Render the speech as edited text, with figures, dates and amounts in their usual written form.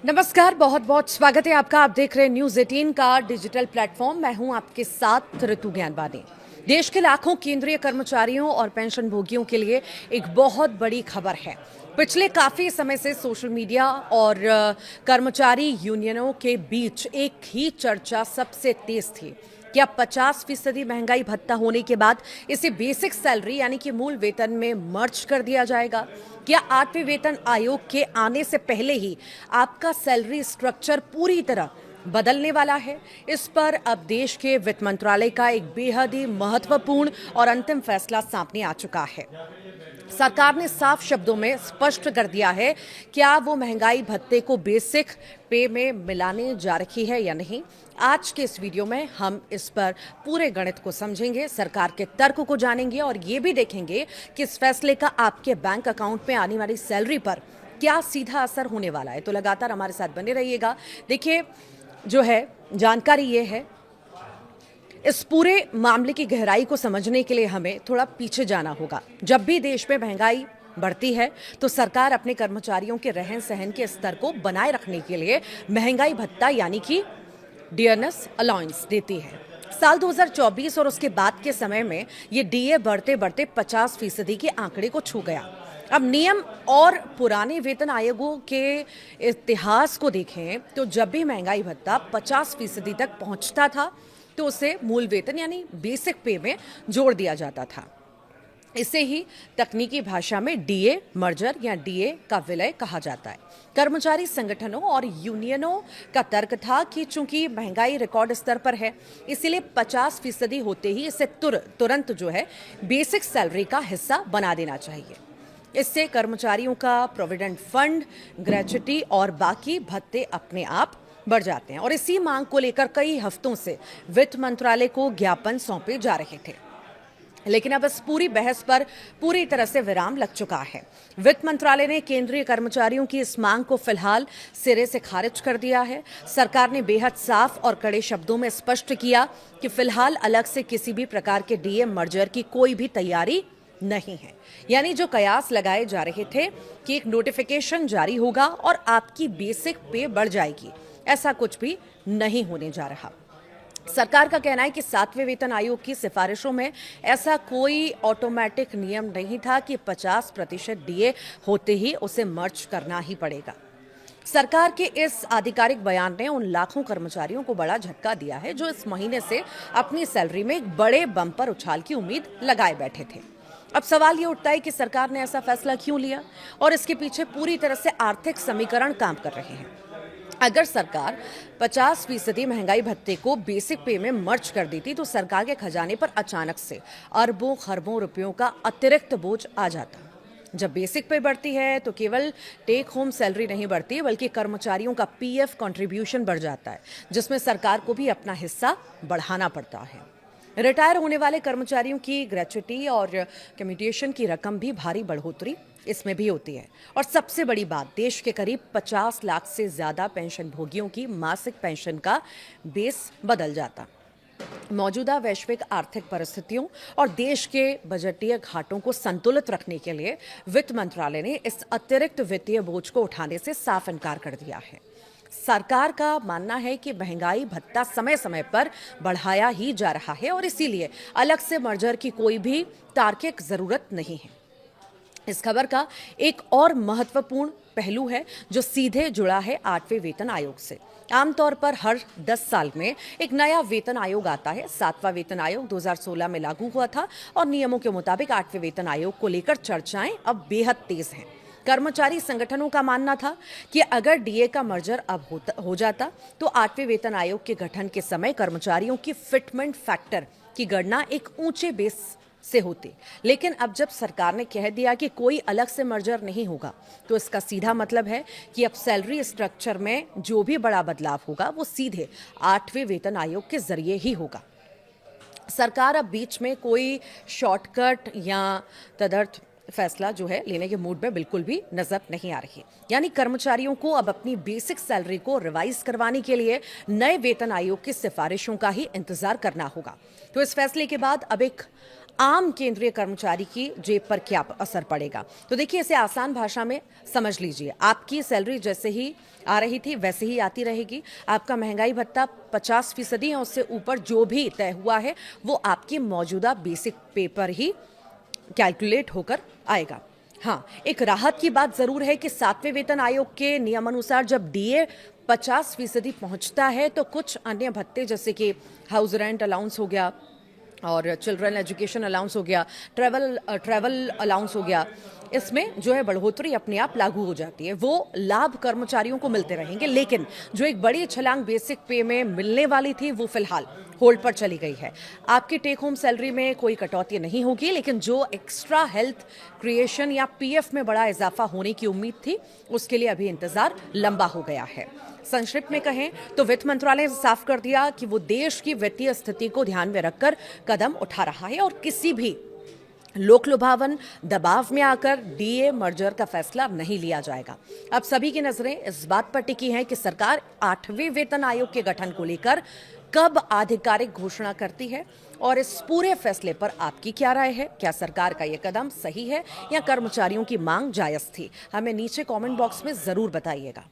नमस्कार, बहुत बहुत स्वागत है आपका। आप देख रहे हैं न्यूज 18 का डिजिटल प्लेटफॉर्म। मैं हूं आपके साथ ऋतु ज्ञानवानी। देश के लाखों केंद्रीय कर्मचारियों और पेंशन भोगियों के लिए एक बहुत बड़ी खबर है। पिछले काफी समय से सोशल मीडिया और कर्मचारी यूनियनों के बीच एक ही चर्चा सबसे तेज थी। क्या 50% महंगाई भत्ता होने के बाद इसे बेसिक सैलरी यानी कि मूल वेतन में मर्ज कर दिया जाएगा? क्या 8वें वेतन आयोग के आने से पहले ही आपका सैलरी स्ट्रक्चर पूरी तरह बदलने वाला है? इस पर अब देश के वित्त मंत्रालय का एक बेहद ही महत्वपूर्ण और अंतिम फैसला सामने आ चुका है। सरकार ने साफ शब्दों में स्पष्ट कर दिया है क्या वो महंगाई भत्ते को बेसिक पे में मिलाने जा रही है या नहीं। आज के इस वीडियो में हम इस पर पूरे गणित को समझेंगे, सरकार के तर्क को जानेंगे और ये भी देखेंगे कि इस फैसले का आपके बैंक अकाउंट में आने वाली सैलरी पर क्या सीधा असर होने वाला है। तो लगातार हमारे साथ बने रहिएगा। देखिए, जो है जानकारी ये है, इस पूरे मामले की गहराई को समझने के लिए हमें थोड़ा पीछे जाना होगा। जब भी देश में महंगाई बढ़ती है तो सरकार अपने कर्मचारियों के रहन सहन के स्तर को बनाए रखने के लिए महंगाई भत्ता यानी कि डियरनेस अलाउंस देती है। साल 2024 और उसके बाद के समय में ये डीए बढ़ते बढ़ते 50% के आंकड़े को छू गया। अब नियम और पुराने वेतन आयोगों के इतिहास को देखें तो जब भी महंगाई भत्ता 50% तक पहुंचता था तो उसे मूल वेतन यानी बेसिक पे में जोड़ दिया जाता था। इसे ही तकनीकी भाषा में डीए मर्जर या डीए का विलय कहा जाता है। कर्मचारी संगठनों और यूनियनों का तर्क था कि चूंकि महंगाई रिकॉर्ड स्तर पर है, इसीलिए 50% होते ही इसे तुरंत जो है बेसिक सैलरी का हिस्सा बना देना चाहिए। इससे कर्मचारियों का प्रोविडेंट फंड, ग्रेच्युटी और बाकी भत्ते अपने आप बढ़ जाते हैं। और इसी मांग को लेकर कई हफ्तों से वित्त मंत्रालय को ज्ञापन सौंपे जा रहे थे, लेकिन अब इस पूरी बहस पर पूरी तरह से विराम लग चुका है। वित्त मंत्रालय ने केंद्रीय कर्मचारियों की इस मांग को फिलहाल सिरे से खारिज कर दिया है। सरकार ने बेहद साफ और कड़े शब्दों में स्पष्ट किया कि फिलहाल अलग से किसी भी प्रकार के डीए मर्जर की कोई भी तैयारी नहीं है। यानी जो कयास लगाए जा रहे थे कि एक नोटिफिकेशन जारी होगा और आपकी बेसिक पे बढ़ जाएगी, ऐसा कुछ भी नहीं होने जा रहा। सरकार का कहना है कि 7वें वेतन आयोग की सिफारिशों में ऐसा कोई ऑटोमेटिक नियम नहीं था कि 50% डीए होते ही उसे मर्ज करना ही पड़ेगा। सरकार के इस आधिकारिक बयान ने उन लाखों कर्मचारियों को बड़ा झटका दिया है जो इस महीने से अपनी सैलरी में एक बड़े बम्पर उछाल की उम्मीद लगाए बैठे थे। अब सवाल ये उठता है कि सरकार ने ऐसा फैसला क्यों लिया और इसके पीछे पूरी तरह से आर्थिक समीकरण काम कर रहे हैं। अगर सरकार 50% महंगाई भत्ते को बेसिक पे में मर्ज कर देती तो सरकार के खजाने पर अचानक से अरबों खरबों रुपयों का अतिरिक्त बोझ आ जाता। जब बेसिक पे बढ़ती है तो केवल टेक होम सैलरी नहीं बढ़ती बल्कि कर्मचारियों का पीएफ कंट्रीब्यूशन बढ़ जाता है, जिसमें सरकार को भी अपना हिस्सा बढ़ाना पड़ता है। रिटायर होने वाले कर्मचारियों की ग्रेच्युटी और कम्यूटेशन की रकम भी भारी बढ़ोतरी इसमें भी होती है। और सबसे बड़ी बात, देश के करीब 50 लाख से ज्यादा पेंशन भोगियों की मासिक पेंशन का बेस बदल जाता। मौजूदा वैश्विक आर्थिक परिस्थितियों और देश के बजटीय घाटों को संतुलित रखने के लिए वित्त मंत्रालय ने इस अतिरिक्त वित्तीय बोझ को उठाने से साफ इनकार कर दिया है। सरकार का मानना है कि महंगाई भत्ता समय समय पर बढ़ाया ही जा रहा है और इसीलिए अलग से मर्जर की कोई भी तार्किक जरूरत नहीं है। इस खबर का एक और महत्वपूर्ण पहलू है जो सीधे जुड़ा है 8वें वेतन आयोग से। आमतौर पर हर 10 साल में एक नया वेतन आयोग आता है। 7वां वेतन आयोग 2016 में लागू हुआ था और नियमों के मुताबिक 8वें वेतन आयोग को लेकर चर्चाएं अब बेहद तेज हैं। कर्मचारी संगठनों का मानना था कि अगर डीए का मर्जर अब हो जाता तो 8वें वेतन आयोग के गठन के समय कर्मचारियों की फिटमेंट फैक्टर की गणना एक ऊंचे बेस से होती। लेकिन अब जब सरकार ने कह दिया कि कोई अलग से मर्जर नहीं होगा तो इसका सीधा मतलब है कि अब सैलरी स्ट्रक्चर में जो भी बड़ा बदलाव होगा वो सीधे 8वें वेतन आयोग के जरिए ही होगा। सरकार अब बीच में कोई शॉर्टकट या तदर्थ फैसला जो है लेने के मूड में बिल्कुल भी नजर नहीं आ रही। यानी कर्मचारियों को अब अपनी बेसिक सैलरी को रिवाइज करवाने के लिए नए वेतन आयोग की सिफारिशों का ही इंतजार करना होगा। तो इस फैसले के बाद अब एक आम केंद्रीय कर्मचारी की जेब पर क्या असर पड़ेगा। तो देखिए, इसे आसान भाषा में समझ लीजिए। आपकी सैलरी जैसे ही आ रही थी वैसे ही आती रहेगी। आपका महंगाई भत्ता 50% या उससे ऊपर जो भी तय हुआ है वो आपकी मौजूदा बेसिक पे पर ही कैलकुलेट होकर आएगा। हाँ, एक राहत की बात जरूर है कि 7वें वेतन आयोग के नियमानुसार जब डीए 50% पहुंचता है तो कुछ अन्य भत्ते जैसे कि हाउस रेंट अलाउंस हो गया और चिल्ड्रन एजुकेशन अलाउंस हो गया, ट्रैवल अलाउंस हो गया, इसमें जो है बढ़ोतरी अपने आप लागू हो जाती है। वो लाभ कर्मचारियों को मिलते रहेंगे, लेकिन जो एक बड़ी छलांग बेसिक पे में मिलने वाली थी वो फिलहाल होल्ड पर चली गई है। आपकी टेक होम सैलरी में कोई कटौती नहीं होगी, लेकिन जो एक्स्ट्रा हेल्थ क्रिएशन या पीएफ में बड़ा इजाफा होने की उम्मीद थी उसके लिए अभी इंतजार लंबा हो गया है। संक्षिप्त में कहें तो वित्त मंत्रालय ने साफ कर दिया कि वो देश की वित्तीय स्थिति को ध्यान में रखकर कदम उठा रहा है और किसी भी लोक लुभावन दबाव में आकर डीए मर्जर का फैसला नहीं लिया जाएगा। अब सभी की नजरें इस बात पर टिकी हैं कि सरकार 8वें वेतन आयोग के गठन को लेकर कब आधिकारिक घोषणा करती है और इस पूरे फैसले पर आपकी क्या राय है। क्या सरकार का यह कदम सही है या कर्मचारियों की मांग जायज थी? हमें नीचे कमेंट बॉक्स में जरूर बताइएगा।